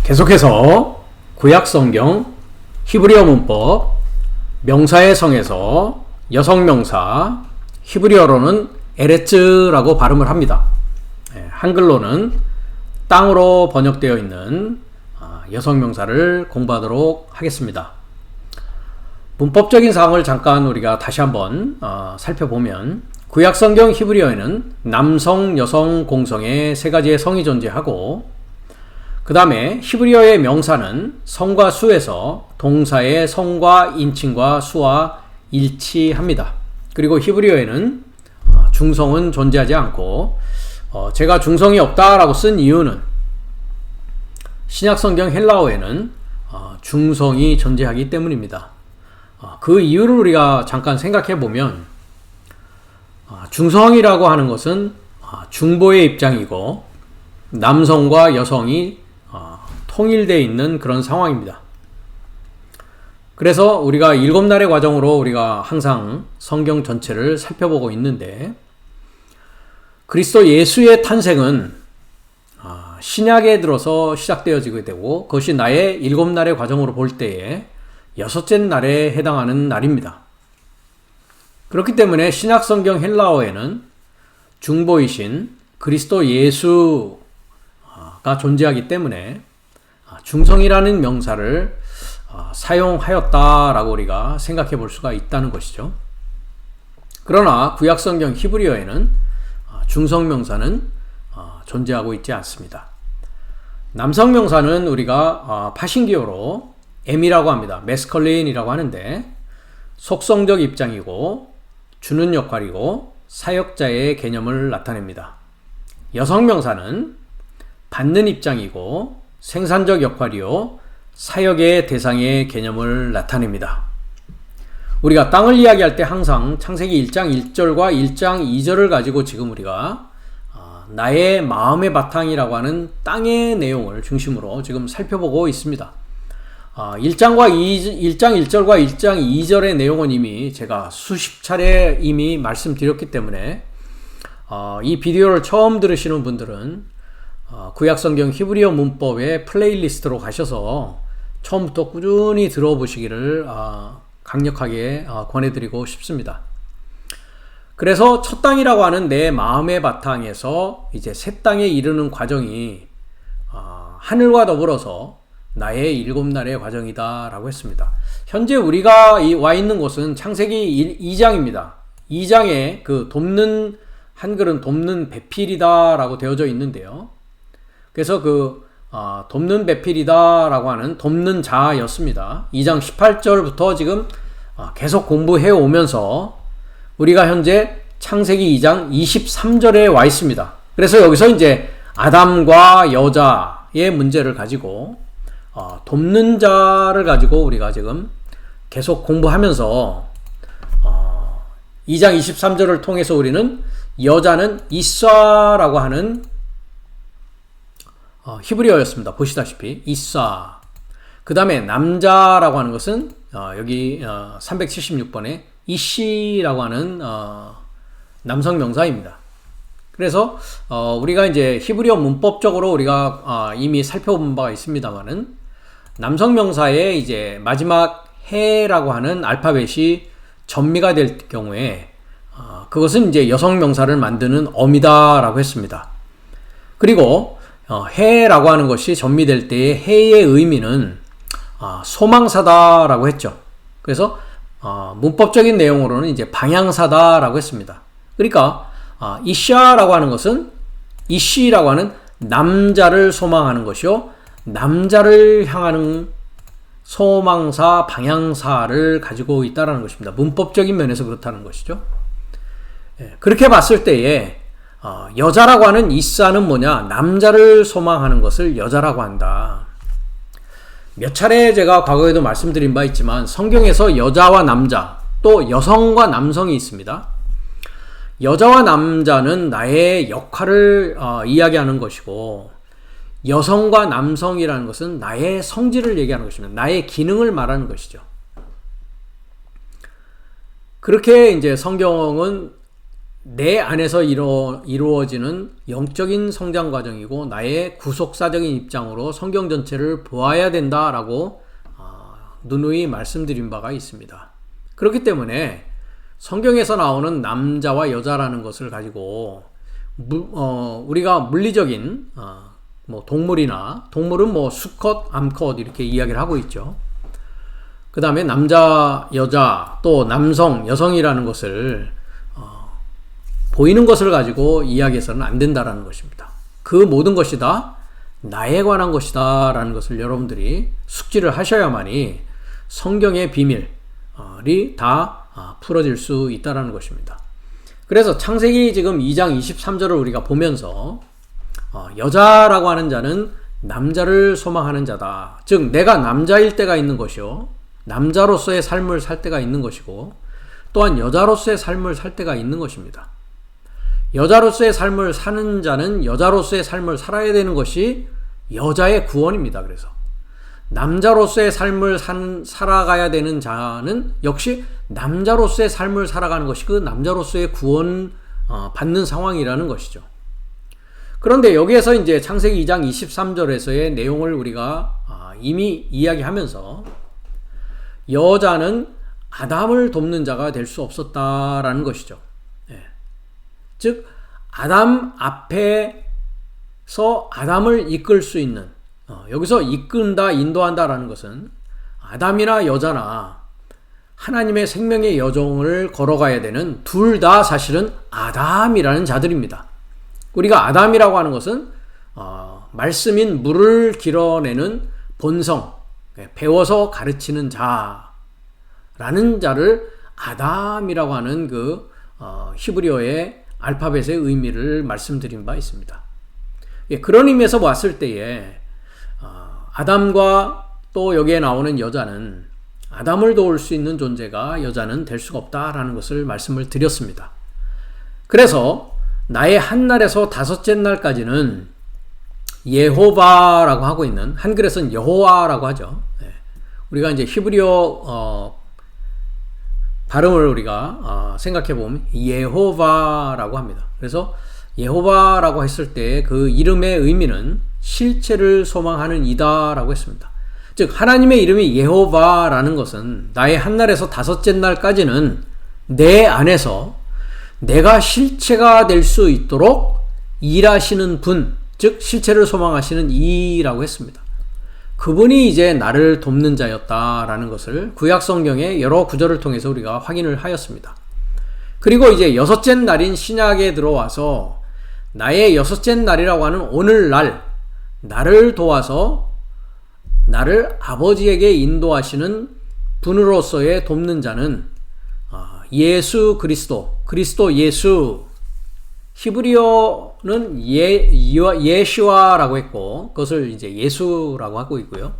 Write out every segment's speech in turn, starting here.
계속해서 구약성경 히브리어 문법 명사의 성에서 여성명사 히브리어로는 에레츠라고 발음을 합니다. 한글로는 땅으로 번역되어 있는 여성명사를 공부하도록 하겠습니다. 문법적인 사항을 잠깐 우리가 다시 한번 살펴보면 구약성경 히브리어에는 남성, 여성, 공성의 세 가지의 성이 존재하고 그 다음에 히브리어의 명사는 성과 수에서 동사의 성과 인칭과 수와 일치합니다. 그리고 히브리어에는 중성은 존재하지 않고 제가 중성이 없다라고 쓴 이유는 신약성경 헬라어에는 중성이 존재하기 때문입니다. 그 이유를 우리가 잠깐 생각해 보면 중성이라고 하는 것은 중보의 입장이고 남성과 여성이 통일되어 있는 그런 상황입니다. 그래서 우리가 7날의 과정으로 우리가 항상 성경 전체를 살펴보고 있는데 그리스도 예수의 탄생은 신약에 들어서 시작되어지게 되고 그것이 나의 7날의 과정으로 볼 때에 6째 날에 해당하는 날입니다. 그렇기 때문에 신약 성경 헬라어에는 중보이신 그리스도 예수가 존재하기 때문에 중성이라는 명사를 사용하였다라고 우리가 생각해 볼 수가 있다는 것이죠. 그러나 구약성경 히브리어에는 중성명사는 존재하고 있지 않습니다. 남성명사는 우리가 파신기어로 M이라고 합니다. 매스컬린이라고 하는데 속성적 입장이고 주는 역할이고 사역자의 개념을 나타냅니다. 여성명사는 받는 입장이고 생산적 역할이요 사역의 대상의 개념을 나타냅니다. 우리가 땅을 이야기할 때 항상 창세기 1장 1절과 1장 2절을 가지고 지금 우리가 나의 마음의 바탕이라고 하는 땅의 내용을 중심으로 지금 살펴보고 있습니다. 1장 1절과 1장 2절의 내용은 이미 제가 수십 차례 이미 말씀드렸기 때문에 이 비디오를 처음 들으시는 분들은 구약성경 히브리어 문법의 플레이리스트로 가셔서 처음부터 꾸준히 들어보시기를 강력하게 권해드리고 싶습니다. 그래서 첫 땅이라고 하는 내 마음의 바탕에서 이제 새 땅에 이르는 과정이 하늘과 더불어서 나의 7날의 과정이다 라고 했습니다. 현재 우리가 와 있는 곳은 창세기 2장입니다. 2장에 그 돕는 한글은 돕는 배필이다 라고 되어져 있는데요. 그래서 돕는 배필이다 라고 하는 돕는 자였습니다. 2장 18절부터 지금 계속 공부해 오면서 우리가 현재 창세기 2장 23절에 와 있습니다. 그래서 여기서 이제 아담과 여자의 문제를 가지고 돕는 자를 가지고 우리가 지금 계속 공부하면서 2장 23절을 통해서 우리는 여자는 이쏴라고 하는 히브리어였습니다. 보시다시피 이쏴. 그 다음에 남자라고 하는 것은 여기 376번에 이씨라고 하는 남성 명사입니다. 그래서 우리가 이제 히브리어 문법적으로 우리가 이미 살펴본 바가 있습니다만은 남성 명사의 이제 마지막 해라고 하는 알파벳이 전미가 될 경우에 그것은 이제 여성 명사를 만드는 어미다라고 했습니다. 그리고 해라고 하는 것이 전미될 때의 해의 의미는 소망사다라고 했죠. 그래서 문법적인 내용으로는 이제 방향사다라고 했습니다. 그러니까 이샤라고 하는 것은 이시라고 하는 남자를 소망하는 것이요 남자를 향하는 소망사 방향사를 가지고 있다는 것입니다. 문법적인 면에서 그렇다는 것이죠. 그렇게 봤을 때에 여자라고 하는 이사는 뭐냐? 남자를 소망하는 것을 여자라고 한다. 몇 차례 제가 과거에도 말씀드린 바 있지만 성경에서 여자와 남자 또 여성과 남성이 있습니다. 여자와 남자는 나의 역할을 이야기하는 것이고 여성과 남성이라는 것은 나의 성질을 얘기하는 것입니다. 나의 기능을 말하는 것이죠. 그렇게 이제 성경은 내 안에서 이루어지는 영적인 성장 과정이고 나의 구속사적인 입장으로 성경 전체를 보아야 된다라고 누누이 말씀드린 바가 있습니다. 그렇기 때문에 성경에서 나오는 남자와 여자라는 것을 가지고 우리가 물리적인 동물은 뭐 수컷, 암컷 이렇게 이야기를 하고 있죠. 그 다음에 남자, 여자, 또 남성, 여성이라는 것을 보이는 것을 가지고 이야기해서는 안 된다라는 것입니다. 그 모든 것이 다 나에 관한 것이다 라는 것을 여러분들이 숙지를 하셔야만이 성경의 비밀이 다 풀어질 수 있다라는 것입니다. 그래서 창세기 지금 2장 23절을 우리가 보면서 여자라고 하는 자는 남자를 소망하는 자다. 즉 내가 남자일 때가 있는 것이요, 남자로서의 삶을 살 때가 있는 것이고, 또한 여자로서의 삶을 살 때가 있는 것입니다. 여자로서의 삶을 사는 자는 여자로서의 삶을 살아야 되는 것이 여자의 구원입니다. 그래서 남자로서의 삶을 살아가야 되는 자는 역시 남자로서의 삶을 살아가는 것이 그 남자로서의 구원 받는 상황이라는 것이죠. 그런데 여기에서 이제 창세기 2장 23절에서의 내용을 우리가 이미 이야기하면서 여자는 아담을 돕는 자가 될 수 없었다라는 것이죠. 즉 아담 앞에서 아담을 이끌 수 있는, 여기서 이끈다, 인도한다라는 것은 아담이나 여자나 하나님의 생명의 여정을 걸어가야 되는 둘 다 사실은 아담이라는 자들입니다. 우리가 아담이라고 하는 것은 말씀인 물을 길어내는 본성, 배워서 가르치는 자라는 자를 아담이라고 하는 그 히브리어의 알파벳의 의미를 말씀드린 바 있습니다. 그런 의미에서 봤을 때에 아담과 또 여기에 나오는 여자는, 아담을 도울 수 있는 존재가 여자는 될 수가 없다라는 것을 말씀을 드렸습니다. 그래서 나의 한 날에서 다섯째 날까지는 예호바라고 하고 있는, 한글에서는 여호와라고 하죠. 우리가 이제 히브리어 발음을 우리가 생각해 보면 예호바라고 합니다. 그래서 예호바라고 했을 때 그 이름의 의미는 실체를 소망하는 이다라고 했습니다. 즉 하나님의 이름이 예호바라는 것은 나의 한 날에서 다섯째 날까지는 내 안에서 내가 실체가 될 수 있도록 일하시는 분, 즉 실체를 소망하시는 이라고 했습니다. 그분이 이제 나를 돕는 자였다라는 것을 구약 성경의 여러 구절을 통해서 우리가 확인을 하였습니다. 그리고 이제 여섯째 날인 신약에 들어와서 나의 여섯째 날이라고 하는 오늘날, 나를 도와서 나를 아버지에게 인도하시는 분으로서의 돕는 자는 예수 그리스도 예수, 히브리어는 예슈아라고 했고 그것을 이제 예수라고 하고 있고요.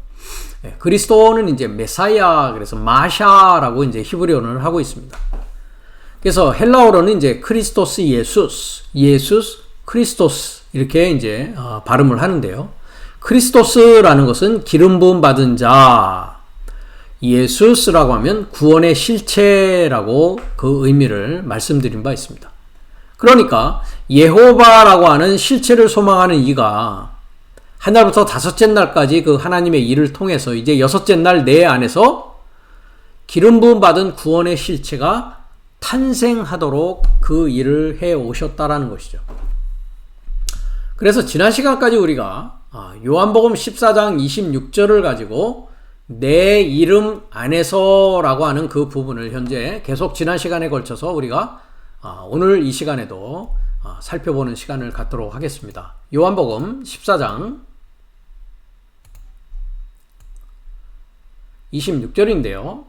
그리스도는 이제 메사야, 그래서 마샤라고 이제 히브리어를 하고 있습니다. 그래서 헬라어로는 이제 크리스토스 예수스 크리스토스 이렇게 이제 발음을 하는데요. 크리스토스라는 것은 기름 부음 받은 자, 예수스라고 하면 구원의 실체라고 그 의미를 말씀드린 바 있습니다. 그러니까 예호바라고 하는 실체를 소망하는 이가 한 날부터 다섯째 날까지 그 하나님의 일을 통해서 이제 여섯째 날 내 안에서 기름 부음 받은 구원의 실체가 탄생하도록 그 일을 해 오셨다라는 것이죠. 그래서 지난 시간까지 우리가 요한복음 14장 26절을 가지고 내 이름 안에서라고 하는 그 부분을 현재 계속 지난 시간에 걸쳐서 우리가 오늘 이 시간에도 살펴보는 시간을 갖도록 하겠습니다. 요한복음 14장 26절인데요.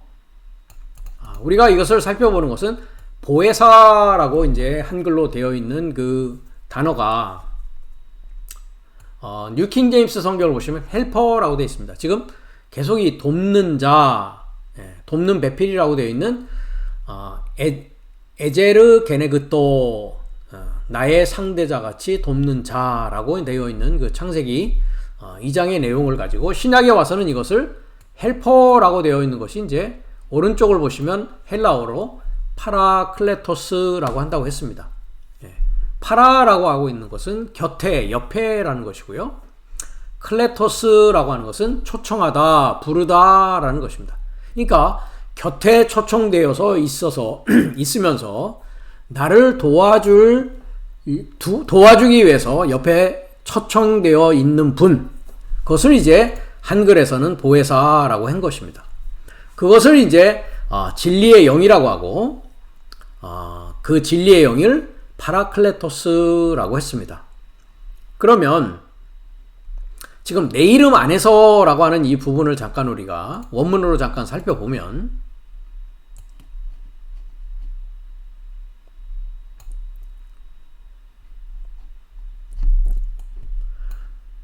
우리가 이것을 살펴보는 것은 보혜사라고 이제 한글로 되어 있는 그 단어가 뉴킹 제임스 성경을 보시면 헬퍼라고 되어 있습니다. 지금 계속 이 돕는 자, 돕는 배필이라고 되어 있는 에제르 게네그또, 나의 상대자 같이 돕는 자라고 되어 있는 그 창세기 2장의 내용을 가지고 신약에 와서는 이것을 헬퍼라고 되어 있는 것이 이제 오른쪽을 보시면 헬라어로 파라클레토스라고 한다고 했습니다. 파라라고 하고 있는 것은 곁에, 옆에라는 것이고요. 클레토스라고 하는 것은 초청하다, 부르다라는 것입니다. 그러니까 곁에 초청되어서 있으면서 나를 도와주기 위해서 옆에 초청되어 있는 분, 그것을 이제 한글에서는 보혜사라고 한 것입니다. 그것을 이제 진리의 영이라고 하고 그 진리의 영을 파라클레토스라고 했습니다. 그러면 지금 내 이름 안에서라고 하는 이 부분을 잠깐 우리가 원문으로 잠깐 살펴보면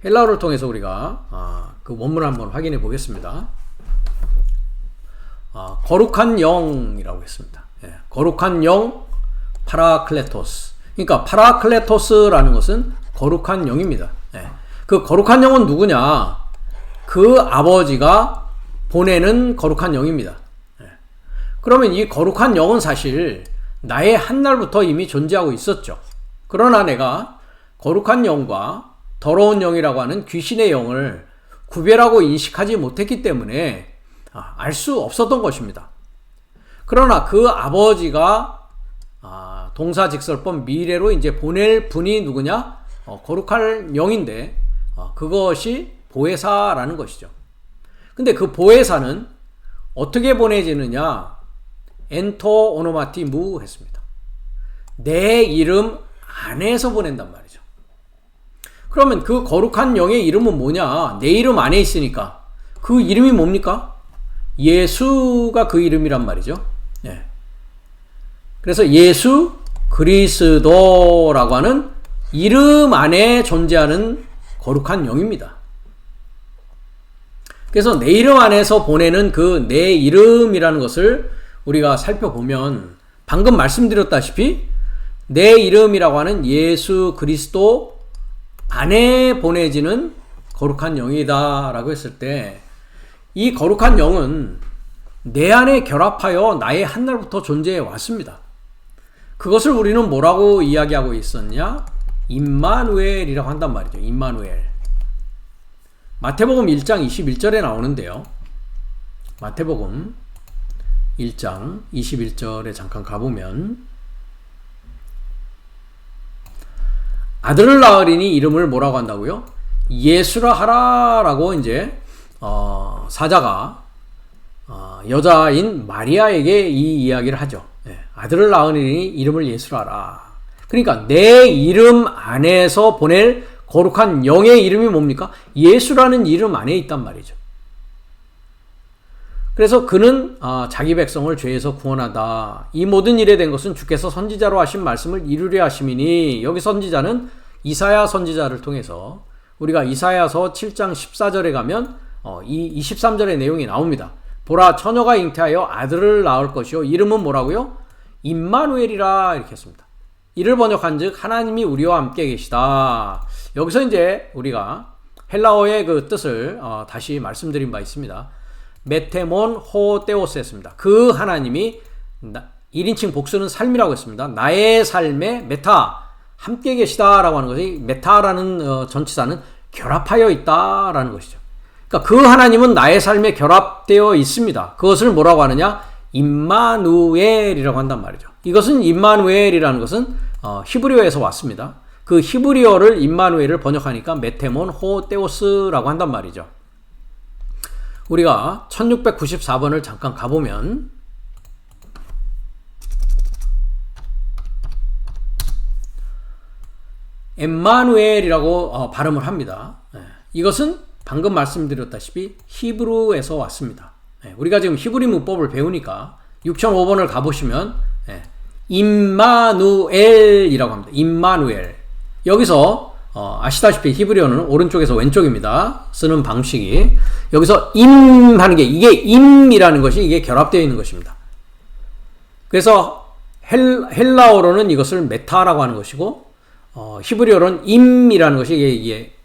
헬라어를 통해서 우리가 그 원문을 한번 확인해 보겠습니다. 거룩한 영이라고 했습니다. 예, 거룩한 영 파라클레토스. 그러니까 파라클레토스라는 것은 거룩한 영입니다. 예, 그 거룩한 영은 누구냐? 그 아버지가 보내는 거룩한 영입니다. 예, 그러면 이 거룩한 영은 사실 나의 한날부터 이미 존재하고 있었죠. 그러나 내가 거룩한 영과 더러운 영이라고 하는 귀신의 영을 구별하고 인식하지 못했기 때문에 알 수 없었던 것입니다. 그러나 그 아버지가 동사직설법 미래로 이제 보낼 분이 누구냐? 거룩한 영인데 그것이 보혜사라는 것이죠. 근데 그 보혜사는 어떻게 보내지느냐? 엔토 오노마티 무 했습니다. 내 이름 안에서 보낸단 말이죠. 그러면 그 거룩한 영의 이름은 뭐냐? 내 이름 안에 있으니까 그 이름이 뭡니까? 예수가 그 이름이란 말이죠. 예. 그래서 예수 그리스도라고 하는 이름 안에 존재하는 거룩한 영입니다. 그래서 내 이름 안에서 보내는 그 내 이름이라는 것을 우리가 살펴보면 방금 말씀드렸다시피 내 이름이라고 하는 예수 그리스도 안에 보내지는 거룩한 영이다 라고 했을 때 이 거룩한 영은 내 안에 결합하여 나의 한날부터 존재해 왔습니다. 그것을 우리는 뭐라고 이야기하고 있었냐? 임마누엘이라고 한단 말이죠. 임마누엘. 마태복음 1장 21절에 나오는데요. 마태복음 1장 21절에 잠깐 가보면 아들을 낳으리니 이름을 뭐라고 한다고요? 예수라 하라라고 이제 사자가 여자인 마리아에게 이 이야기를 하죠. 아들을 낳으리니 이름을 예수라 하라. 그러니까 내 이름 안에서 보낼 거룩한 영의 이름이 뭡니까? 예수라는 이름 안에 있단 말이죠. 그래서 그는 자기 백성을 죄에서 구원하다. 이 모든 일에 된 것은 주께서 선지자로 하신 말씀을 이루려 하심이니, 여기 선지자는 이사야 선지자를 통해서 우리가 이사야서 7장 14절에 가면 이 23절의 내용이 나옵니다. 보라, 처녀가 잉태하여 아들을 낳을 것이요 이름은 뭐라고요? 임마누엘이라 이렇게 했습니다. 이를 번역한즉 하나님이 우리와 함께 계시다. 여기서 이제 우리가 헬라어의 그 뜻을 다시 말씀드린 바 있습니다. 메테몬 호테오스 했습니다. 그 하나님이 1인칭 복수는 삶이라고 했습니다. 나의 삶에 메타 함께 계시다라고 하는 것이, 메타라는 전치사는 결합하여 있다라는 것이죠. 그러니까 그 하나님은 나의 삶에 결합되어 있습니다. 그것을 뭐라고 하느냐? 임마누엘이라고 한단 말이죠. 이것은 임마누엘이라는 것은 히브리어에서 왔습니다. 그 히브리어를 임마누엘을 번역하니까 메테몬 호테오스라고 한단 말이죠. 우리가 1694번을 잠깐 가보면 엠마누엘이라고 발음을 합니다. 이것은 방금 말씀드렸다시피 히브리에서 왔습니다. 우리가 지금 히브리 문법을 배우니까 6005번을 가보시면 임마누엘이라고 합니다. 임마누엘. 여기서 아시다시피 히브리어는 오른쪽에서 왼쪽입니다. 쓰는 방식이. 여기서 임 하는 게, 이게 임이라는 것이 이게 결합되어 있는 것입니다. 그래서 헬라어로는 이것을 메타라고 하는 것이고, 히브리어로는 임이라는 것이 이게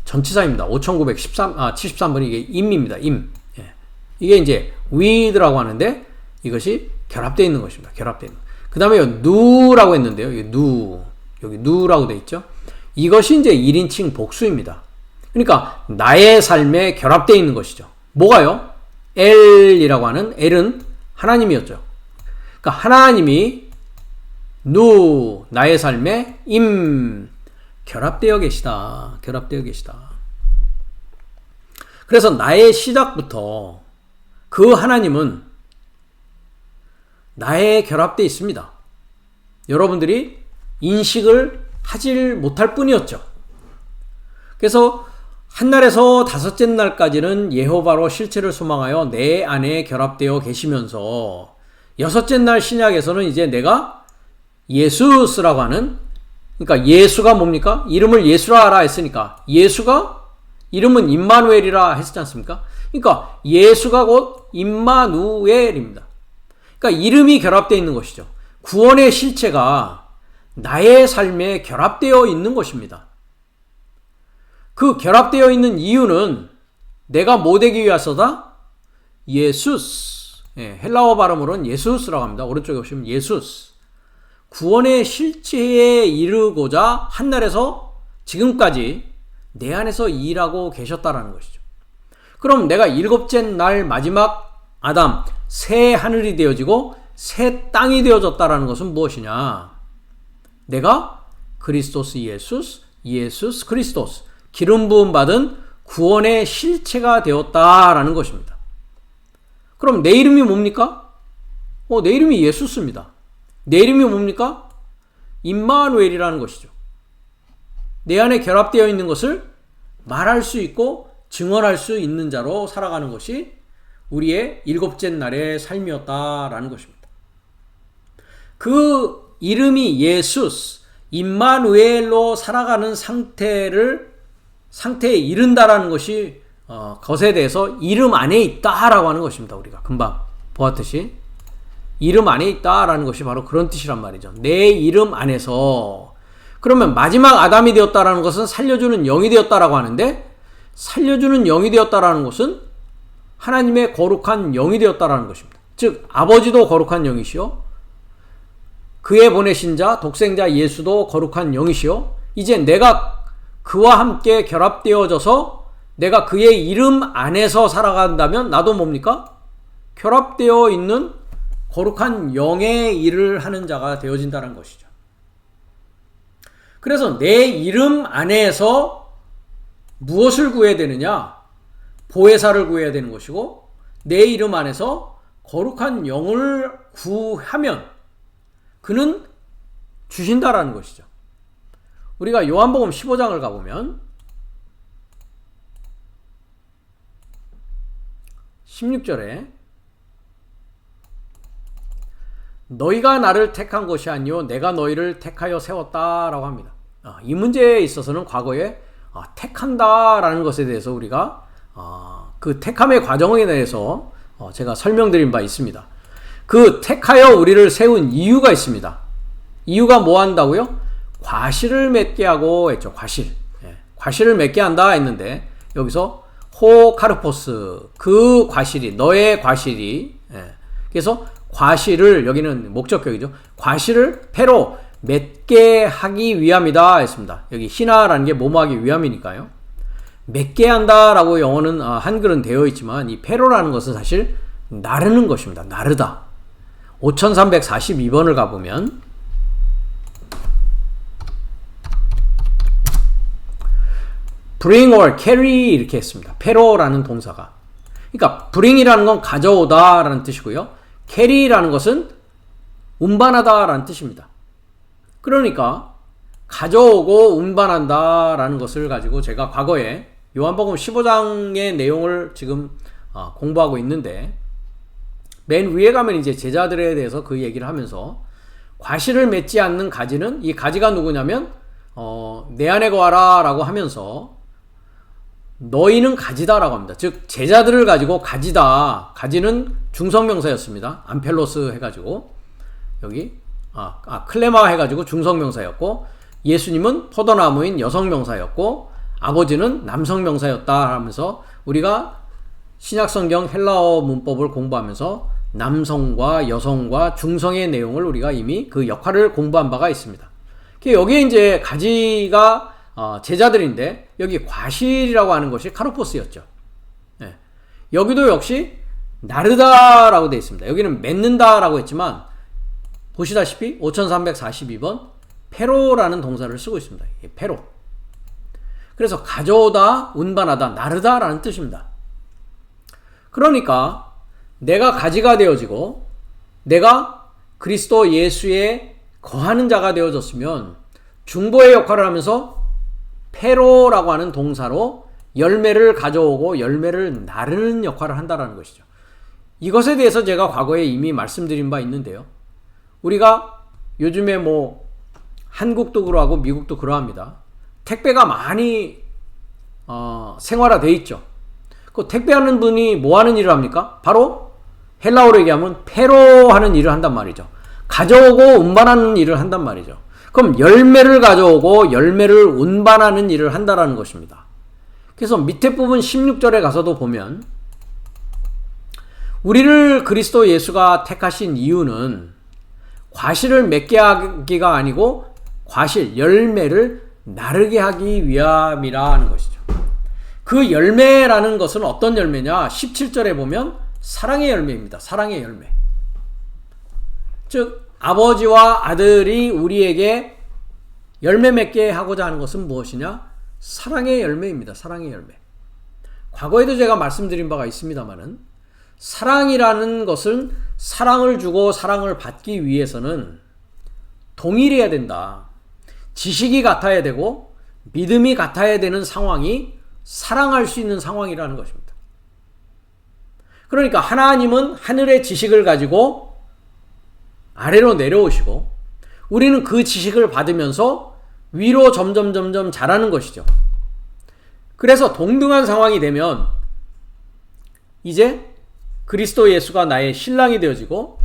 전치사입니다. 5973번이 이게 임입니다. 임. 이게 이제 with라고 하는데 이것이 결합되어 있는 것입니다. 결합되어 있는. 그 다음에 누라고 했는데요. 이게 여기 누라고 돼 있죠. 이것이 이제 1인칭 복수입니다. 그러니까 나의 삶에 결합되어 있는 것이죠. 뭐가요? 엘이라고 하는 엘은 하나님이었죠. 그러니까 하나님이 누 나의 삶에 임 결합되어 계시다. 결합되어 계시다. 그래서 나의 시작부터 그 하나님은 나에 결합되어 있습니다. 여러분들이 인식을 하질 못할 뿐이었죠. 그래서 한 날에서 다섯째 날까지는 예호바로 실체를 소망하여 내 안에 결합되어 계시면서 여섯째 날 신약에서는 이제 내가 예수스라고 하는, 그러니까 예수가 뭡니까? 이름을 예수라 하라 했으니까 예수가 이름은 임마누엘이라 했지 않습니까? 그러니까 예수가 곧 임마누엘입니다. 그러니까 이름이 결합되어 있는 것이죠. 구원의 실체가 나의 삶에 결합되어 있는 것입니다. 그 결합되어 있는 이유는 내가 뭐 되기 위해서다? 예수스. 헬라어 발음으로는 예수스라고 합니다. 오른쪽에 보시면 예수스. 구원의 실체에 이르고자 한날에서 지금까지 내 안에서 일하고 계셨다라는 것이죠. 그럼 내가 일곱째 날 마지막 아담, 새 하늘이 되어지고 새 땅이 되어졌다라는 것은 무엇이냐? 내가 그리스도스 예수스 그리스도스 기름 부음 받은 구원의 실체가 되었다라는 것입니다. 그럼 내 이름이 뭡니까? 내 이름이 예수스입니다. 내 이름이 뭡니까? 임마누엘이라는 것이죠. 내 안에 결합되어 있는 것을 말할 수 있고 증언할 수 있는 자로 살아가는 것이 우리의 일곱째 날의 삶이었다라는 것입니다. 그 이름이 예수스, 임마누엘로 살아가는 상태에 이른다라는 것이 것에 대해서 이름 안에 있다라고 하는 것입니다. 우리가 금방 보았듯이 이름 안에 있다라는 것이 바로 그런 뜻이란 말이죠. 내 이름 안에서. 그러면 마지막 아담이 되었다라는 것은 살려주는 영이 되었다라고 하는데, 살려주는 영이 되었다라는 것은 하나님의 거룩한 영이 되었다라는 것입니다. 즉 아버지도 거룩한 영이시요 그의 보내신 자 독생자 예수도 거룩한 영이시요 이제 내가 그와 함께 결합되어져서 내가 그의 이름 안에서 살아간다면 나도 뭡니까? 결합되어 있는 거룩한 영의 일을 하는 자가 되어진다는 것이죠. 그래서 내 이름 안에서 무엇을 구해야 되느냐? 보혜사를 구해야 되는 것이고, 내 이름 안에서 거룩한 영을 구하면 그는 주신다라는 것이죠. 우리가 요한복음 15장을 가보면 16절에 너희가 나를 택한 것이 아니요 내가 너희를 택하여 세웠다라고 합니다. 이 문제에 있어서는 과거에 택한다라는 것에 대해서 우리가 그 택함의 과정에 대해서 제가 설명드린 바 있습니다. 그 택하여 우리를 세운 이유가 있습니다. 이유가 뭐 한다고요? 과실을 맺게 하고 했죠. 과실을 맺게 한다 했는데 여기서 호카르포스, 그 과실이, 너의 과실이, 그래서 과실을, 여기는 목적격이죠. 과실을 패로 맺게 하기 위함이다 했습니다. 여기 희나라는 게 뭐뭐하기 위함이니까요. 맺게 한다라고 영어는 한글은 되어 있지만 이 패로라는 것은 사실 나르는 것입니다. 나르다. 5342번을 가보면 bring or carry 이렇게 했습니다. 패로라는 동사가. 그러니까 bring이라는 건 가져오다 라는 뜻이고요. carry라는 것은 운반하다 라는 뜻입니다. 그러니까 가져오고 운반한다 라는 것을 가지고 제가 과거에 요한복음 15장의 내용을 지금 공부하고 있는데, 맨 위에 가면 이제 제자들에 대해서 그 얘기를 하면서 과실을 맺지 않는 가지는, 이 가지가 누구냐면 내 안에 거하라 라고 하면서 너희는 가지다라고 합니다. 즉 제자들을 가지고 가지다. 가지는 중성명사였습니다. 암펠로스 해가지고 여기 클레마 해가지고 중성명사였고, 예수님은 포도나무인 여성명사였고 아버지는 남성명사였다 하면서 우리가 신약성경 헬라어 문법을 공부하면서 남성과 여성과 중성의 내용을 우리가 이미 그 역할을 공부한 바가 있습니다. 여기에 이제 가지가 제자들인데 여기 과실이라고 하는 것이 카르포스였죠. 네. 여기도 역시 나르다라고 되어 있습니다. 여기는 맺는다라고 했지만 보시다시피 5342번 페로라는 동사를 쓰고 있습니다. 페로. 그래서 가져오다, 운반하다, 나르다라는 뜻입니다. 그러니까 내가 가지가 되어지고 내가 그리스도 예수에 거하는 자가 되어졌으면 중보의 역할을 하면서 페로라고 하는 동사로 열매를 가져오고 열매를 나르는 역할을 한다는 것이죠. 이것에 대해서 제가 과거에 이미 말씀드린 바 있는데요. 우리가 요즘에 한국도 그러하고 미국도 그러합니다. 택배가 많이 생활화되어 있죠. 그 택배하는 분이 뭐 하는 일을 합니까? 바로 헬라어로 얘기하면 페로 하는 일을 한단 말이죠. 가져오고 운반하는 일을 한단 말이죠. 그럼 열매를 가져오고 열매를 운반하는 일을 한다라는 것입니다. 그래서 밑에 부분 16절에 가서도 보면 우리를 그리스도 예수가 택하신 이유는 과실을 맺게 하기가 아니고 과실, 열매를 나르게 하기 위함이라는 것이죠. 그 열매라는 것은 어떤 열매냐? 17절에 보면 사랑의 열매입니다. 사랑의 열매. 즉 아버지와 아들이 우리에게 열매 맺게 하고자 하는 것은 무엇이냐? 사랑의 열매입니다. 사랑의 열매. 과거에도 제가 말씀드린 바가 있습니다만은 사랑이라는 것은 사랑을 주고 사랑을 받기 위해서는 동일해야 된다. 지식이 같아야 되고 믿음이 같아야 되는 상황이 사랑할 수 있는 상황이라는 것입니다. 그러니까 하나님은 하늘의 지식을 가지고 아래로 내려오시고 우리는 그 지식을 받으면서 위로 점점 자라는 것이죠. 그래서 동등한 상황이 되면 이제 그리스도 예수가 나의 신랑이 되어지고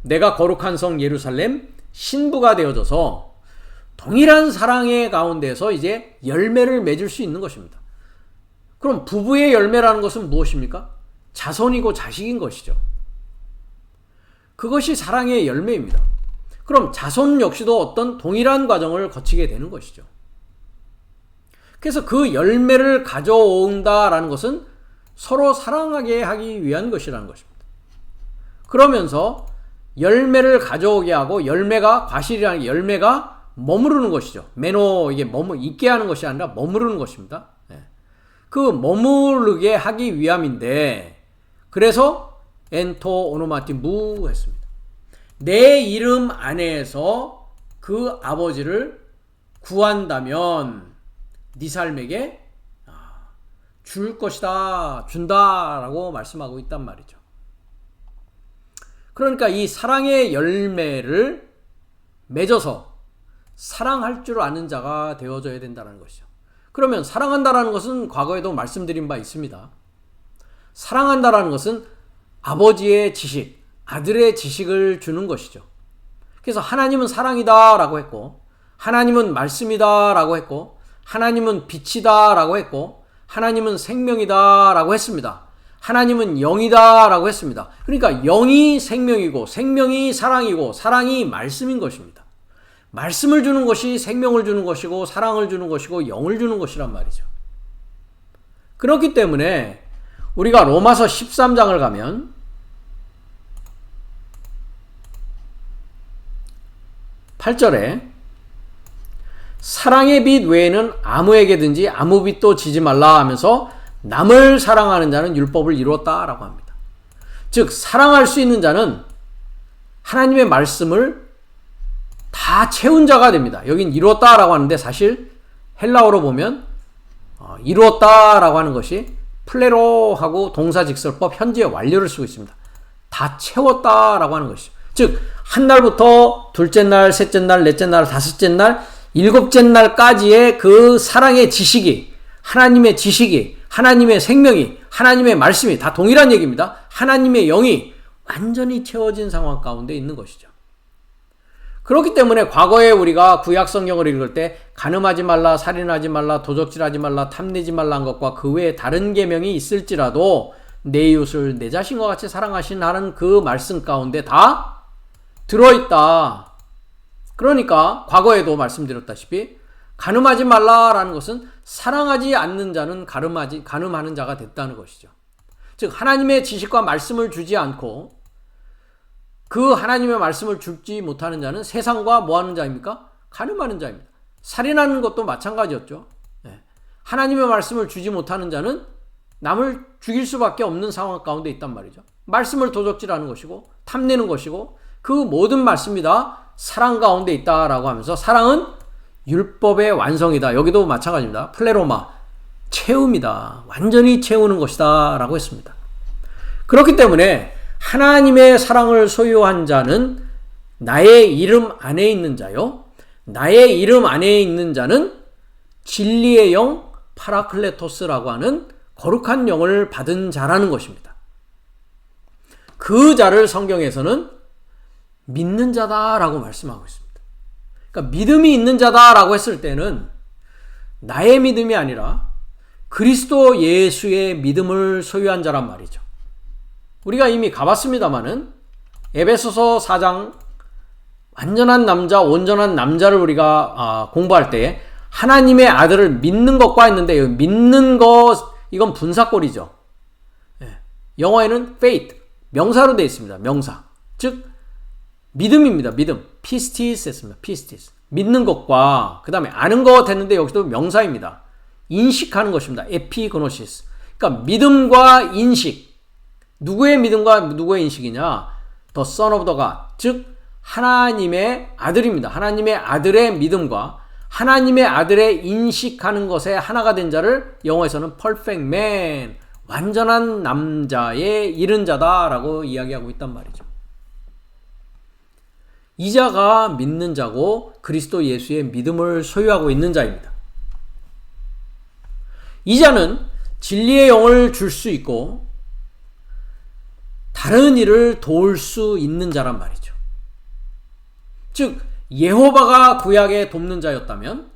내가 거룩한 성 예루살렘 신부가 되어져서 동일한 사랑의 가운데서 이제 열매를 맺을 수 있는 것입니다. 그럼 부부의 열매라는 것은 무엇입니까? 자손이고 자식인 것이죠. 그것이 사랑의 열매입니다. 그럼 자손 역시도 어떤 동일한 과정을 거치게 되는 것이죠. 그래서 그 열매를 가져온다라는 것은 서로 사랑하게 하기 위한 것이라는 것입니다. 그러면서 열매를 가져오게 하고 열매가 과실이라는 게 열매가 머무르는 것이죠. 이게 있게 하는 것이 아니라 머무르는 것입니다. 그 머무르게 하기 위함인데 그래서 엔토 오노마티 무 했습니다. 내 이름 안에서 그 아버지를 구한다면 네 삶에게 줄 것이다, 준다라고 말씀하고 있단 말이죠. 그러니까 이 사랑의 열매를 맺어서 사랑할 줄 아는 자가 되어져야 된다는 것이죠. 그러면 사랑한다라는 것은 과거에도 말씀드린 바 있습니다. 사랑한다라는 것은 아버지의 지식, 아들의 지식을 주는 것이죠. 그래서 하나님은 사랑이다라고 했고 하나님은 말씀이다라고 했고 하나님은 빛이다라고 했고 하나님은 생명이다라고 했습니다. 하나님은 영이다라고 했습니다. 그러니까 영이 생명이고 생명이 사랑이고 사랑이 말씀인 것입니다. 말씀을 주는 것이 생명을 주는 것이고 사랑을 주는 것이고 영을 주는 것이란 말이죠. 그렇기 때문에 우리가 로마서 13장을 가면 8절에 사랑의 빛 외에는 아무에게든지 아무 빛도 지지 말라 하면서 남을 사랑하는 자는 율법을 이루었다라고 합니다. 즉 사랑할 수 있는 자는 하나님의 말씀을 다 채운 자가 됩니다. 여긴 이루었다라고 하는데 사실 헬라어로 보면 이루었다라고 하는 것이 플레로하고 동사직설법 현재 완료를 쓰고 있습니다. 다 채웠다라고 하는 것이죠. 즉 한 날부터 둘째 날, 셋째 날, 넷째 날, 다섯째 날, 일곱째 날까지의 그 사랑의 지식이 하나님의 지식이 하나님의 생명이 하나님의 말씀이 다 동일한 얘기입니다. 하나님의 영이 완전히 채워진 상황 가운데 있는 것이죠. 그렇기 때문에 과거에 우리가 구약 성경을 읽을 때 간음하지 말라, 살인하지 말라, 도적질하지 말라, 탐내지 말라 한 것과 그 외에 다른 계명이 있을지라도 내 이웃을 내 자신과 같이 사랑하신 하는 그 말씀 가운데 다 들어있다. 그러니까 과거에도 말씀드렸다시피 간음하지 말라라는 것은 사랑하지 않는 자는 간음하는 자가 됐다는 것이죠. 즉 하나님의 지식과 말씀을 주지 않고 그 하나님의 말씀을 주지 못하는 자는 세상과 뭐하는 자입니까? 간음하는 자입니다. 살인하는 것도 마찬가지였죠. 하나님의 말씀을 주지 못하는 자는 남을 죽일 수밖에 없는 상황 가운데 있단 말이죠. 말씀을 도적질하는 것이고 탐내는 것이고 그 모든 말씀이 다 사랑 가운데 있다라고 하면서 사랑은 율법의 완성이다. 여기도 마찬가지입니다. 플레로마, 채움이다. 완전히 채우는 것이다 라고 했습니다. 그렇기 때문에 하나님의 사랑을 소유한 자는 나의 이름 안에 있는 자요. 나의 이름 안에 있는 자는 진리의 영 파라클레토스라고 하는 거룩한 영을 받은 자라는 것입니다. 그 자를 성경에서는 믿는 자다라고 말씀하고 있습니다. 그러니까 믿음이 있는 자다라고 했을 때는 나의 믿음이 아니라 그리스도 예수의 믿음을 소유한 자란 말이죠. 우리가 이미 가봤습니다마는 에베소서 4장 완전한 남자, 온전한 남자를 우리가 공부할 때 하나님의 아들을 믿는 것과 했는데 믿는 것 이건 분사꼴이죠. 영어에는 faith 명사로 되어 있습니다. 명사 즉 믿음입니다. 믿음 피스티스 했습니다. 피스티스 믿는 것과 그 다음에 아는 것 했는데 여기도 명사입니다. 인식하는 것입니다. 에피그노시스 그러니까 믿음과 인식 누구의 믿음과 누구의 인식이냐 The Son of the God 즉 하나님의 아들입니다. 하나님의 아들의 믿음과 하나님의 아들의 인식하는 것에 하나가 된 자를 영어에서는 perfect man, 완전한 남자에 이른 자다라고 이야기하고 있단 말이죠. 이 자가 믿는 자고 그리스도 예수의 믿음을 소유하고 있는 자입니다. 이 자는 진리의 영을 줄 수 있고 다른 일을 도울 수 있는 자란 말이죠. 즉 예호바가 구약에 돕는 자였다면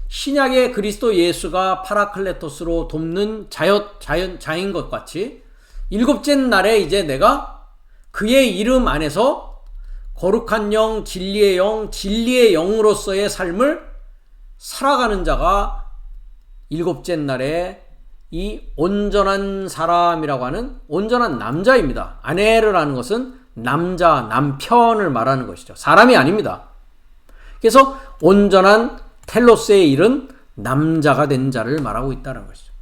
신약의 그리스도 예수가 파라클레토스로 돕는 자인 것 같이 일곱째 날에 이제 내가 그의 이름 안에서 거룩한 영, 진리의 영으로서의 삶을 살아가는 자가 일곱째 날에 이 온전한 사람이라고 하는 온전한 남자입니다. 아내를 하는 것은 남자, 남편을 말하는 것이죠. 사람이 아닙니다. 그래서 온전한 텔로스에 이른 남자가 된 자를 말하고 있다는 것이죠.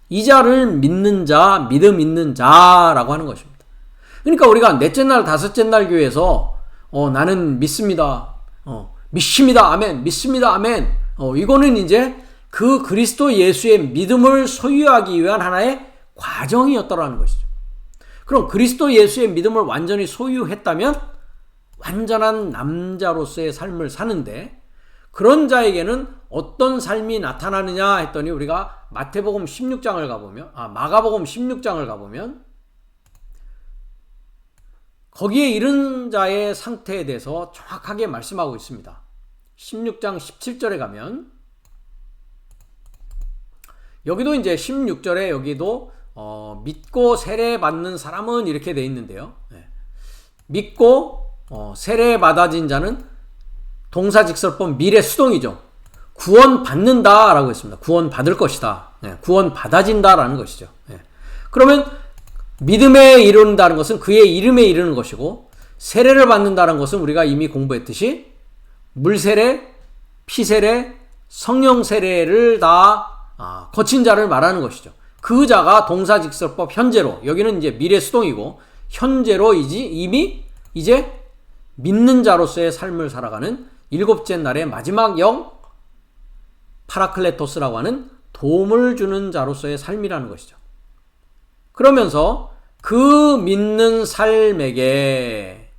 이 자를 믿는 자, 믿음 있는 자라고 하는 것입니다. 그러니까 우리가 넷째 날, 다섯째 날 교회에서 나는 믿습니다. 믿습니다. 아멘. 믿습니다. 아멘. 이거는 이제 그 그리스도 예수의 믿음을 소유하기 위한 하나의 과정이었다라는 것이죠. 그럼 그리스도 예수의 믿음을 완전히 소유했다면 완전한 남자로서의 삶을 사는데 그런 자에게는 어떤 삶이 나타나느냐 했더니 우리가 마가복음 16장을 가보면 거기에 이른 자의 상태에 대해서 정확하게 말씀하고 있습니다. 16장 17절에 가면 여기도 이제 16절에 여기도 믿고 세례받는 사람은 이렇게 돼 있는데요. 믿고 세례받아진 자는 동사직설법 미래 수동이죠. 구원받는다라고 했습니다. 구원받을 것이다. 구원받아진다라는 것이죠. 그러면 믿음에 이른다는 것은 그의 이름에 이르는 것이고 세례를 받는다는 것은 우리가 이미 공부했듯이 물세례, 피세례, 성령 세례를 다 거친 자를 말하는 것이죠. 그 자가 동사직설법 현재로 여기는 이제 미래 수동이고 현재로 이미 이제 믿는 자로서의 삶을 살아가는 일곱째 날의 마지막 영 파라클레토스라고 하는 도움을 주는 자로서의 삶이라는 것이죠. 그러면서 그 믿는 삶에게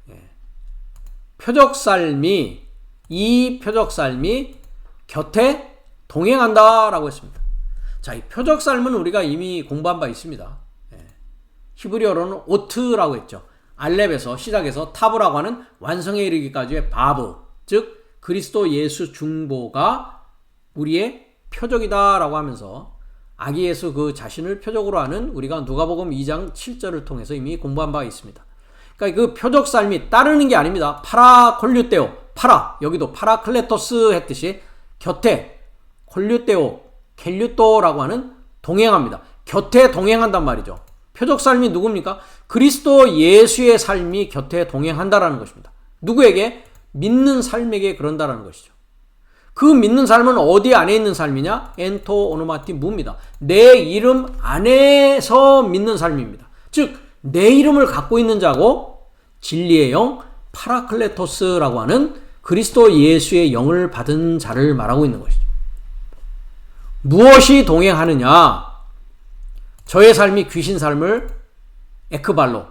이 표적 삶이 곁에 동행한다라고 했습니다. 자, 이 표적 삶은 우리가 이미 공부한 바 있습니다. 히브리어로는 오트라고 했죠. 알렙에서 시작해서 타브라고 하는 완성에 이르기까지의 바브, 즉 그리스도 예수 중보가 우리의 표적이다라고 하면서 아기 예수 그 자신을 표적으로 하는 우리가 누가복음 2장 7절을 통해서 이미 공부한 바가 있습니다. 그러니까 그 표적 삶이 따르는 게 아닙니다. 파라콜류테오, 여기도 파라클레토스 했듯이 곁에 콜류테오, 켈류토라고 하는 동행합니다. 곁에 동행한단 말이죠. 표적 삶이 누굽니까? 그리스도 예수의 삶이 곁에 동행한다라는 것입니다. 누구에게? 믿는 삶에게 그런다라는 것이죠. 그 믿는 삶은 어디 안에 있는 삶이냐? 엔토 오노마티 무입니다. 내 이름 안에서 믿는 삶입니다. 즉, 내 이름을 갖고 있는 자고 진리의 영 파라클레토스라고 하는 그리스도 예수의 영을 받은 자를 말하고 있는 것이죠. 무엇이 동행하느냐? 저의 삶이 귀신 삶을 에크발로,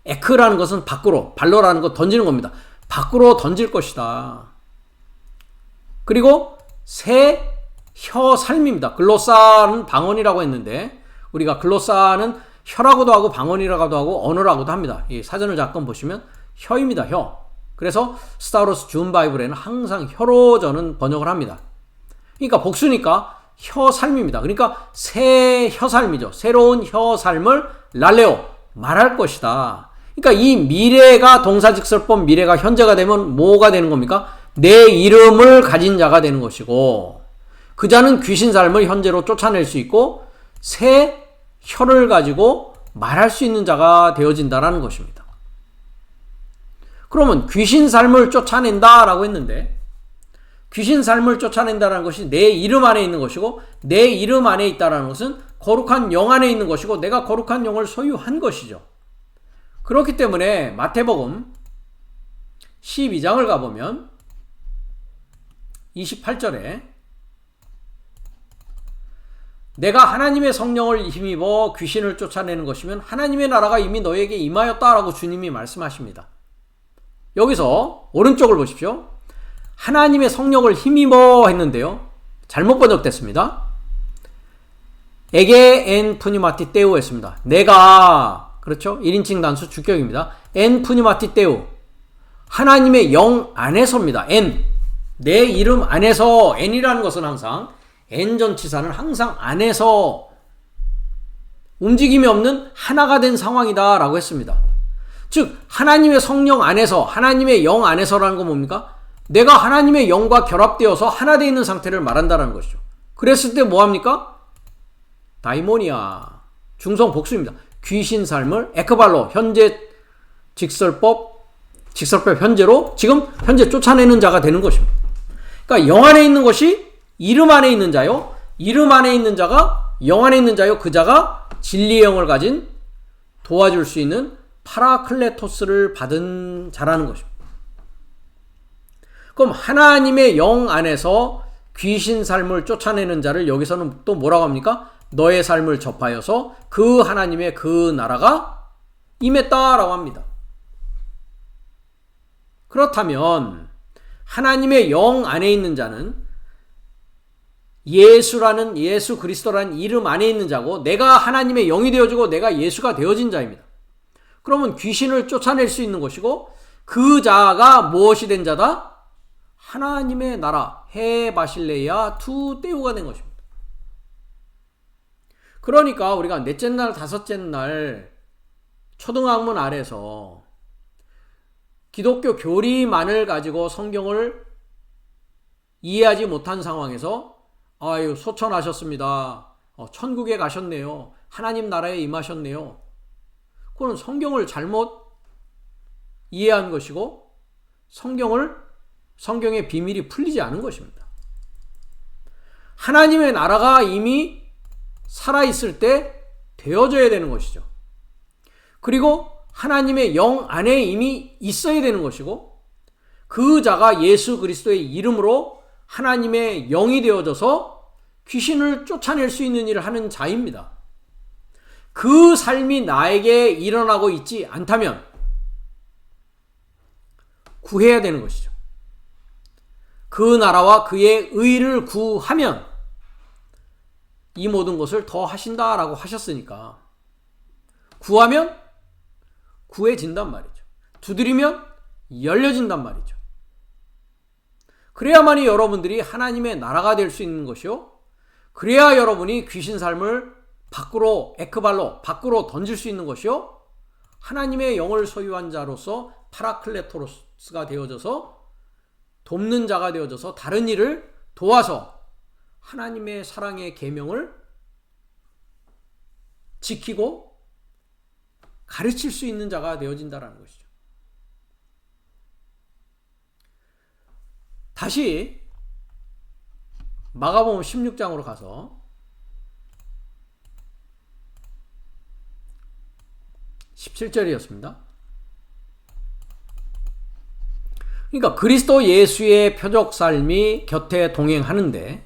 에크라는 것은 밖으로, 발로라는 것 던지는 겁니다. 밖으로 던질 것이다. 그리고 새 혀 삶입니다. 글로사는 방언이라고 했는데 우리가 글로사는 혀라고도 하고 방언이라고도 하고 언어라고도 합니다. 이 사전을 잠깐 보시면 혀입니다. 혀. 그래서 스타로스 준 바이블에는 항상 혀로 저는 번역을 합니다. 그러니까 복수니까 혀 삶입니다. 그러니까 새 혀 삶이죠. 새로운 혀 삶을 랄레오 말할 것이다. 그러니까 이 미래가 동사직설법 미래가 현재가 되면 뭐가 되는 겁니까? 내 이름을 가진 자가 되는 것이고 그 자는 귀신 삶을 현재로 쫓아낼 수 있고 새 혀를 가지고 말할 수 있는 자가 되어진다라는 것입니다. 그러면 귀신 삶을 쫓아낸다라고 했는데 귀신 삶을 쫓아낸다라는 것이 내 이름 안에 있는 것이고 내 이름 안에 있다라는 것은 거룩한 영 안에 있는 것이고 내가 거룩한 영을 소유한 것이죠. 그렇기 때문에 마태복음 12장을 가보면 28절에 내가 하나님의 성령을 힘입어 귀신을 쫓아내는 것이면 하나님의 나라가 이미 너에게 임하였다라고 주님이 말씀하십니다. 여기서 오른쪽을 보십시오. 하나님의 성령을 힘입어 했는데요. 잘못 번역됐습니다. 에게 엔 푸니마티 떼우 했습니다. 내가 그렇죠? 1인칭 단수 주격입니다. 엔 푸니마티 떼우 하나님의 영 안에서입니다. 엔 내 이름 안에서 엔이라는 것은 항상 엔 전치사는 항상 안에서 움직임이 없는 하나가 된 상황이다 라고 했습니다. 즉 하나님의 성령 안에서 하나님의 영 안에서라는 건 뭡니까? 내가 하나님의 영과 결합되어서 하나 되어 있는 상태를 말한다는 것이죠. 그랬을 때 뭐합니까? 다이모니아 중성 복수입니다. 귀신 삶을 에크발로 현재 직설법 현재로 지금 현재 쫓아내는 자가 되는 것입니다. 그러니까 영 안에 있는 것이 이름 안에 있는 자요. 이름 안에 있는 자가 영 안에 있는 자요. 그 자가 진리의 영을 가진 도와줄 수 있는 파라클레토스를 받은 자라는 것입니다. 그럼 하나님의 영 안에서 귀신 삶을 쫓아내는 자를 여기서는 또 뭐라고 합니까? 너의 삶을 접하여서 그 하나님의 그 나라가 임했다라고 합니다. 그렇다면 하나님의 영 안에 있는 자는 예수 그리스도라는 이름 안에 있는 자고 내가 하나님의 영이 되어지고 내가 예수가 되어진 자입니다. 그러면 귀신을 쫓아낼 수 있는 것이고 그 자가 무엇이 된 자다? 하나님의 나라 해 바실레이아 투 떼우가 된 것입니다. 그러니까 우리가 넷째 날 다섯째 날 초등학문 아래서 기독교 교리만을 가지고 성경을 이해하지 못한 상황에서 아유 소천하셨습니다. 천국에 가셨네요. 하나님 나라에 임하셨네요. 그건 성경을 잘못 이해한 것이고 성경의 비밀이 풀리지 않은 것입니다. 하나님의 나라가 이미 살아있을 때 되어져야 되는 것이죠. 그리고 하나님의 영 안에 이미 있어야 되는 것이고 그 자가 예수 그리스도의 이름으로 하나님의 영이 되어져서 귀신을 쫓아낼 수 있는 일을 하는 자입니다. 그 삶이 나에게 일어나고 있지 않다면 구해야 되는 것이죠. 그 나라와 그의 의를 구하면 이 모든 것을 더 하신다라고 하셨으니까 구하면 구해진단 말이죠. 두드리면 열려진단 말이죠. 그래야만이 여러분들이 하나님의 나라가 될 수 있는 것이요. 그래야 여러분이 귀신 삶을 밖으로 에크발로 밖으로 던질 수 있는 것이요. 하나님의 영을 소유한 자로서 파라클레토스가 되어져서 돕는 자가 되어져서 다른 일을 도와서 하나님의 사랑의 계명을 지키고 가르칠 수 있는 자가 되어진다는 것이죠. 다시 마가복음 16장으로 가서 17절이었습니다. 그러니까 그리스도 예수의 표적 삶이 곁에 동행하는데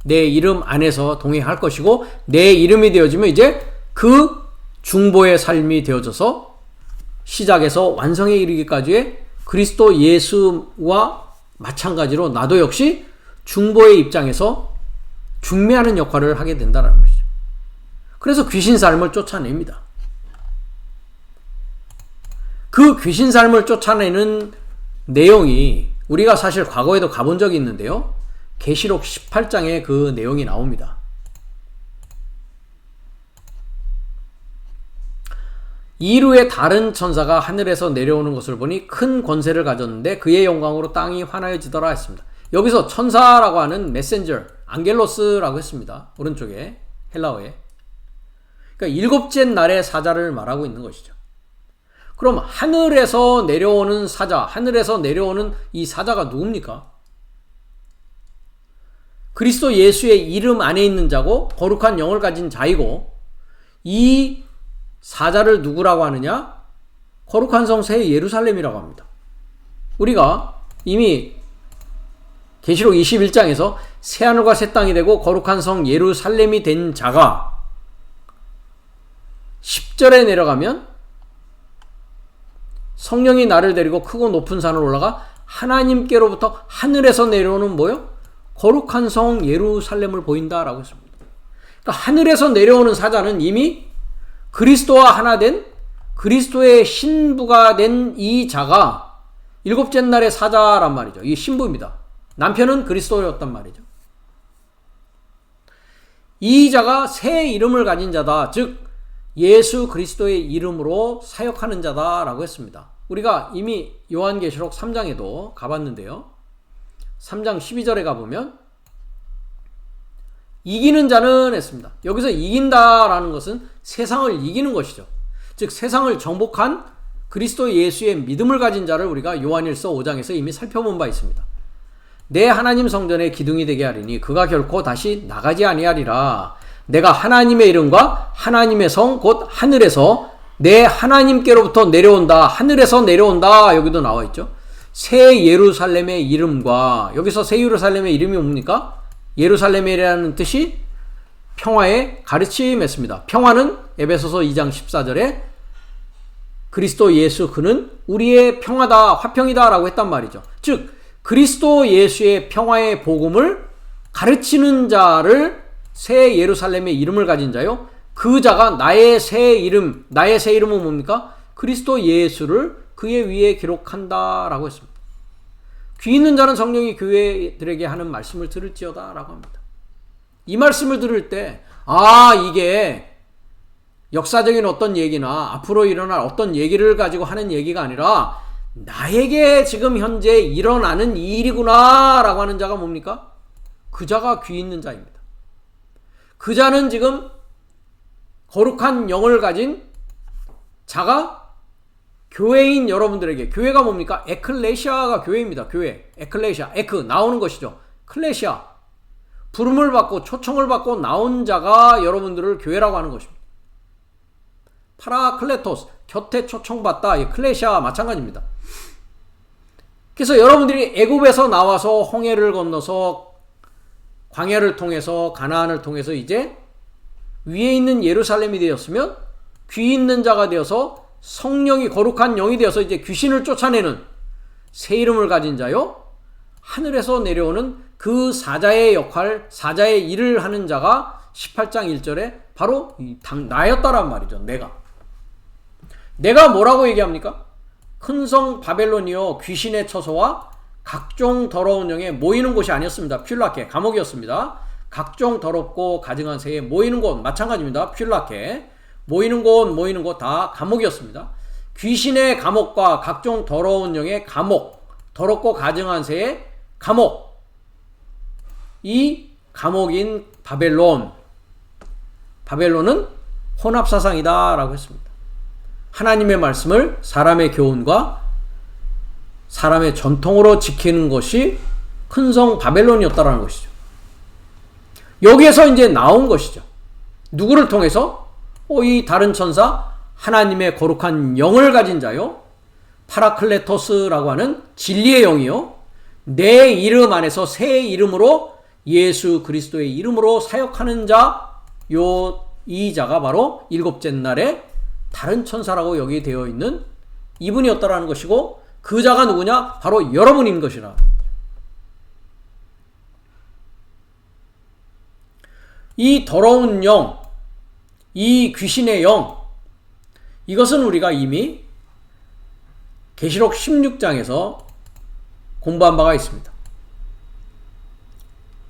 내 이름 안에서 동행할 것이고 내 이름이 되어지면 이제 그 중보의 삶이 되어져서 시작에서 완성에 이르기까지의 그리스도 예수와 마찬가지로 나도 역시 중보의 입장에서 중매하는 역할을 하게 된다는 것이죠. 그래서 귀신 삶을 쫓아냅니다. 그 귀신 삶을 쫓아내는 내용이 우리가 사실 과거에도 가본 적이 있는데요. 계시록 18장에 그 내용이 나옵니다. 이루의 다른 천사가 하늘에서 내려오는 것을 보니 큰 권세를 가졌는데 그의 영광으로 땅이 환하여지더라 했습니다. 여기서 천사라고 하는 메신저, 안겔로스라고 했습니다. 오른쪽에 헬라어에. 그러니까 일곱째 날의 사자를 말하고 있는 것이죠. 그럼 하늘에서 내려오는 사자, 하늘에서 내려오는 이 사자가 누굽니까? 그리스도 예수의 이름 안에 있는 자고 거룩한 영을 가진 자이고 이 사자를 누구라고 하느냐? 거룩한 성 새 예루살렘이라고 합니다. 우리가 이미 계시록 21장에서 새하늘과 새 땅이 되고 거룩한 성 예루살렘이 된 자가 10절에 내려가면 성령이 나를 데리고 크고 높은 산을 올라가 하나님께로부터 하늘에서 내려오는 뭐요? 거룩한 성 예루살렘을 보인다라고 했습니다. 그러니까 하늘에서 내려오는 사자는 이미 그리스도와 하나 된 그리스도의 신부가 된 이 자가 일곱째 날의 사자란 말이죠. 이 신부입니다. 남편은 그리스도였단 말이죠. 이 자가 새 이름을 가진 자다. 즉 예수 그리스도의 이름으로 사역하는 자다라고 했습니다. 우리가 이미 요한계시록 3장에도 가봤는데요. 3장 12절에 가보면 이기는 자는 했습니다. 여기서 이긴다라는 것은 세상을 이기는 것이죠. 즉 세상을 정복한 그리스도 예수의 믿음을 가진 자를 우리가 요한일서 5장에서 이미 살펴본 바 있습니다. 내 하나님 성전의 기둥이 되게 하리니 그가 결코 다시 나가지 아니하리라. 내가 하나님의 이름과 하나님의 성 곧 하늘에서 내 하나님께로부터 내려온다. 하늘에서 내려온다. 여기도 나와 있죠. 새 예루살렘의 이름과 여기서 새 예루살렘의 이름이 뭡니까? 예루살렘이라는 뜻이 평화의 가르침이었습니다. 평화는 에베소서 2장 14절에 그리스도 예수 그는 우리의 평화다 화평이다 라고 했단 말이죠. 즉 그리스도 예수의 평화의 복음을 가르치는 자를 새 예루살렘의 이름을 가진 자요. 그 자가 나의 새 이름은 뭡니까? 그리스도 예수를 그의 위에 기록한다 라고 했습니다. 귀 있는 자는 성령이 교회들에게 하는 말씀을 들을지어다 라고 합니다. 이 말씀을 들을 때 이게 역사적인 어떤 얘기나 앞으로 일어날 어떤 얘기를 가지고 하는 얘기가 아니라 나에게 지금 현재 일어나는 이 일이구나 라고 하는 자가 뭡니까? 그 자가 귀 있는 자입니다. 그 자는 지금 거룩한 영을 가진 자가 교회인 여러분들에게, 교회가 뭡니까? 에클레시아가 교회입니다. 교회. 에클레시아. 에크 나오는 것이죠. 클레시아. 부름을 받고 초청을 받고 나온 자가 여러분들을 교회라고 하는 것입니다. 파라클레토스. 곁에 초청받다. 클레시아와 마찬가지입니다. 그래서 여러분들이 애굽에서 나와서 홍해를 건너서 광야를 통해서 가나안을 통해서 이제 위에 있는 예루살렘이 되었으면 귀 있는 자가 되어서 성령이 거룩한 영이 되어서 이제 귀신을 쫓아내는 새 이름을 가진 자요. 하늘에서 내려오는 그 사자의 역할, 사자의 일을 하는 자가 18장 1절에 바로 나였다란 말이죠. 내가 뭐라고 얘기합니까? 큰 성 바벨론이요 귀신의 처소와 각종 더러운 영에 모이는 곳이 아니었습니다. 퓰라케 감옥이었습니다. 각종 더럽고 가증한 새에 모이는 곳 마찬가지입니다. 퓰라케 모이는 곳 다 감옥이었습니다. 귀신의 감옥과 각종 더러운 영의 감옥, 더럽고 가증한 새에 감옥, 이 감옥인 바벨론은 혼합사상이다 라고 했습니다. 하나님의 말씀을 사람의 교훈과 사람의 전통으로 지키는 것이 큰성 바벨론이었다라는 것이죠. 여기에서 이제 나온 것이죠. 누구를 통해서? 이 다른 천사, 하나님의 거룩한 영을 가진 자요, 파라클레토스라고 하는 진리의 영이요, 내 이름 안에서 새 이름으로 예수 그리스도의 이름으로 사역하는 자, 이 자가 바로 일곱째 날에 다른 천사라고 여기 되어 있는 이분이었다라는 것이고, 그 자가 누구냐? 바로 여러분인 것이라. 이 더러운 영, 이 귀신의 영, 이것은 우리가 이미 계시록 16장에서 공부한 바가 있습니다.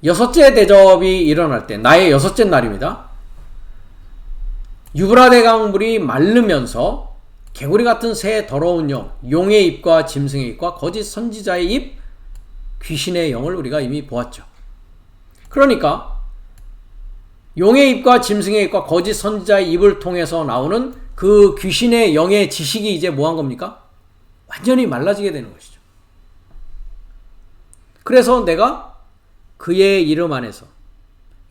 여섯째 대접이 일어날 때, 나의 여섯째 날입니다. 유브라데 강물이 마르면서 개구리 같은 새 더러운 영, 용의 입과 짐승의 입과 거짓 선지자의 입, 귀신의 영을 우리가 이미 보았죠. 그러니까 용의 입과 짐승의 입과 거짓 선지자의 입을 통해서 나오는 그 귀신의 영의 지식이 이제 뭐한 겁니까? 완전히 말라지게 되는 것이죠. 그래서 내가 그의 이름 안에서,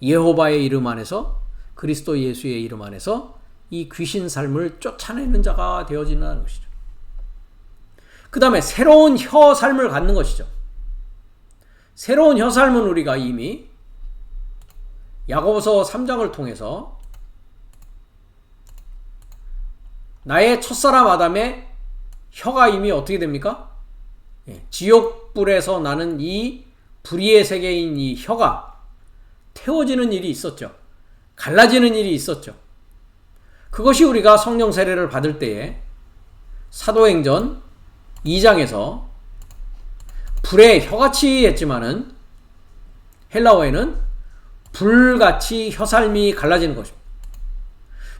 예호바의 이름 안에서, 그리스도 예수의 이름 안에서 이 귀신 삶을 쫓아내는 자가 되어지는 것이죠. 그 다음에 새로운 혀 삶을 갖는 것이죠. 새로운 혀 삶은 우리가 이미 야고보서 3장을 통해서 나의 첫사람 아담의 혀가 이미 어떻게 됩니까? 지옥불에서 나는 이 불의의 세계인 이 혀가 태워지는 일이 있었죠. 갈라지는 일이 있었죠. 그것이 우리가 성령 세례를 받을 때에 사도행전 2장에서 불의 혀같이 했지만은 헬라어에는 불같이 혀삶이 갈라지는 것입니다.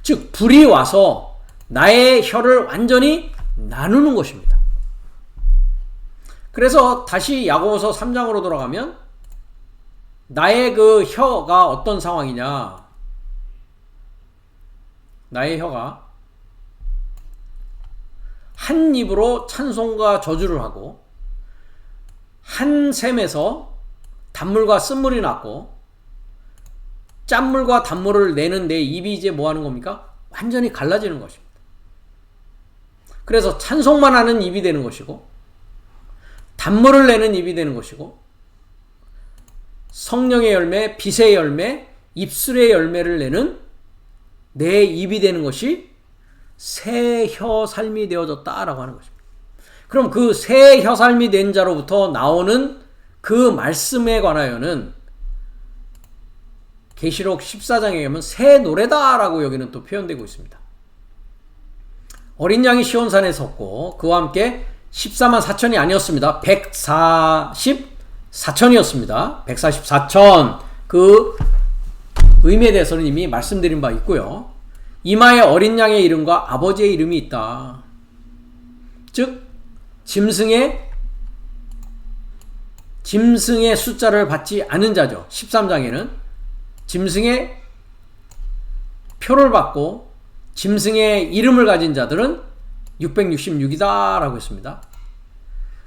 즉 불이 와서 나의 혀를 완전히 나누는 것입니다. 그래서 다시 야고보서 3장으로 돌아가면 나의 그 혀가 어떤 상황이냐? 나의 혀가 한 입으로 찬송과 저주를 하고 한 샘에서 단물과 쓴물이 났고 짠물과 단물을 내는 내 입이 이제 뭐 하는 겁니까? 완전히 갈라지는 것입니다. 그래서 찬송만 하는 입이 되는 것이고 단물을 내는 입이 되는 것이고 성령의 열매, 빛의 열매, 입술의 열매를 내는 내 입이 되는 것이 새 혀 삶이 되어졌다라고 하는 것입니다. 그럼 그 새 혀 삶이 된 자로부터 나오는 그 말씀에 관하여는 계시록 14장에 가면 새 노래다라고 여기는 또 표현되고 있습니다. 어린 양이 시온산에 섰고 그와 함께 14만 4천이 아니었습니다. 144천이었습니다. 144천. 그 의미에 대해서는 이미 말씀드린 바 있고요. 이마에 어린 양의 이름과 아버지의 이름이 있다. 즉 짐승의 숫자를 받지 않은 자죠. 13장에는 짐승의 표를 받고 짐승의 이름을 가진 자들은 666이다 라고 했습니다.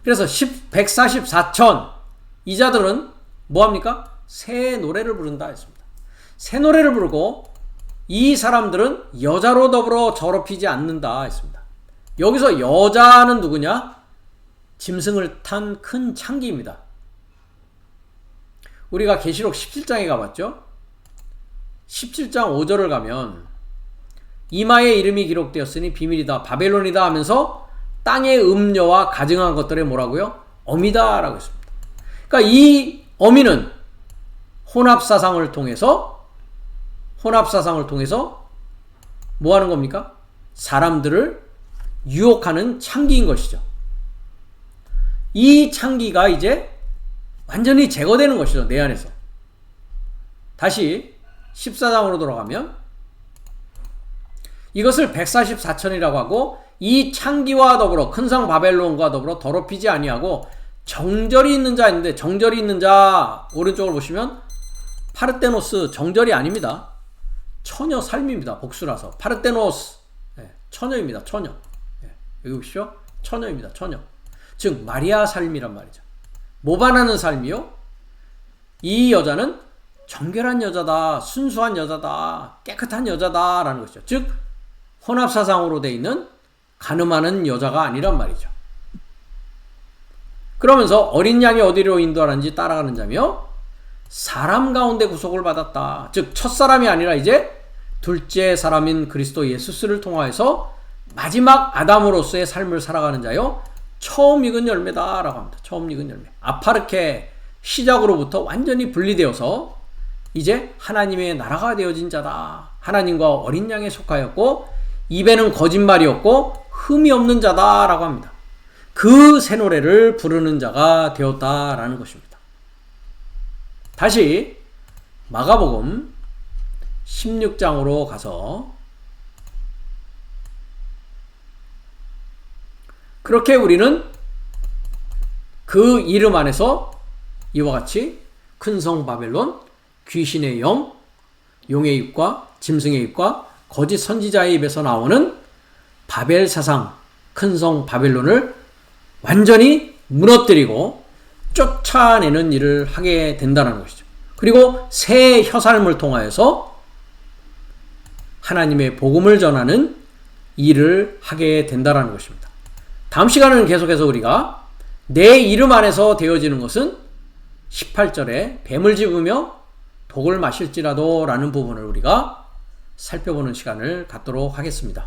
그래서 144천 이 자들은 뭐합니까? 새 노래를 부른다 했습니다. 새 노래를 부르고 이 사람들은 여자로 더불어 더럽히지 않는다 했습니다. 여기서 여자는 누구냐? 짐승을 탄 큰 창기입니다. 우리가 계시록 17장에 가봤죠? 17장 5절을 가면 이마에 이름이 기록되었으니 비밀이다 바벨론이다 하면서 땅의 음녀와 가증한 것들의 뭐라고요? 어미다 라고 했습니다. 그러니까 이 어미는 혼합사상을 통해서 뭐 하는 겁니까? 사람들을 유혹하는 창기인 것이죠. 이 창기가 이제 완전히 제거되는 것이죠. 내 안에서. 다시 14장으로 돌아가면 이것을 144천이라고 하고 이 창기와 더불어 큰상 바벨론과 더불어 더럽히지 아니하고 정절이 있는 자인데, 정절이 있는 자 오른쪽을 보시면 파르테노스 정절이 아닙니다. 처녀 삶입니다. 복수라서 파르테노스, 처녀입니다. 처녀. 여기 보십시오. 처녀입니다. 처녀. 즉 마리아 삶이란 말이죠. 모반하는 삶이요. 이 여자는 정결한 여자다, 순수한 여자다, 깨끗한 여자다라는 것이죠. 즉 혼합사상으로 되어 있는 간음하는 여자가 아니란 말이죠. 그러면서 어린 양이 어디로 인도하는지 따라가는 자며 사람 가운데 구속을 받았다. 즉 첫사람이 아니라 이제 둘째 사람인 그리스도 예수스를 통하여서 마지막 아담으로서의 삶을 살아가는 자요. 처음 익은 열매다라고 합니다. 처음 익은 열매. 아파르케 시작으로부터 완전히 분리되어서 이제 하나님의 나라가 되어진 자다. 하나님과 어린 양에 속하였고 입에는 거짓말이 없고 흠이 없는 자다라고 합니다. 그 새 노래를 부르는 자가 되었다라는 것입니다. 다시 마가복음 16장으로 가서 그렇게 우리는 그 이름 안에서 이와 같이 큰 성 바벨론, 귀신의 영, 용의 입과 짐승의 입과 거짓 선지자의 입에서 나오는 바벨 사상, 큰 성 바벨론을 완전히 무너뜨리고 쫓아내는 일을 하게 된다는 것이죠. 그리고 새 혀삶을 통하여서 하나님의 복음을 전하는 일을 하게 된다는 것입니다. 다음 시간에는 계속해서 우리가 내 이름 안에서 되어지는 것은 18절에 뱀을 집으며 독을 마실지라도 라는 부분을 우리가 살펴보는 시간을 갖도록 하겠습니다.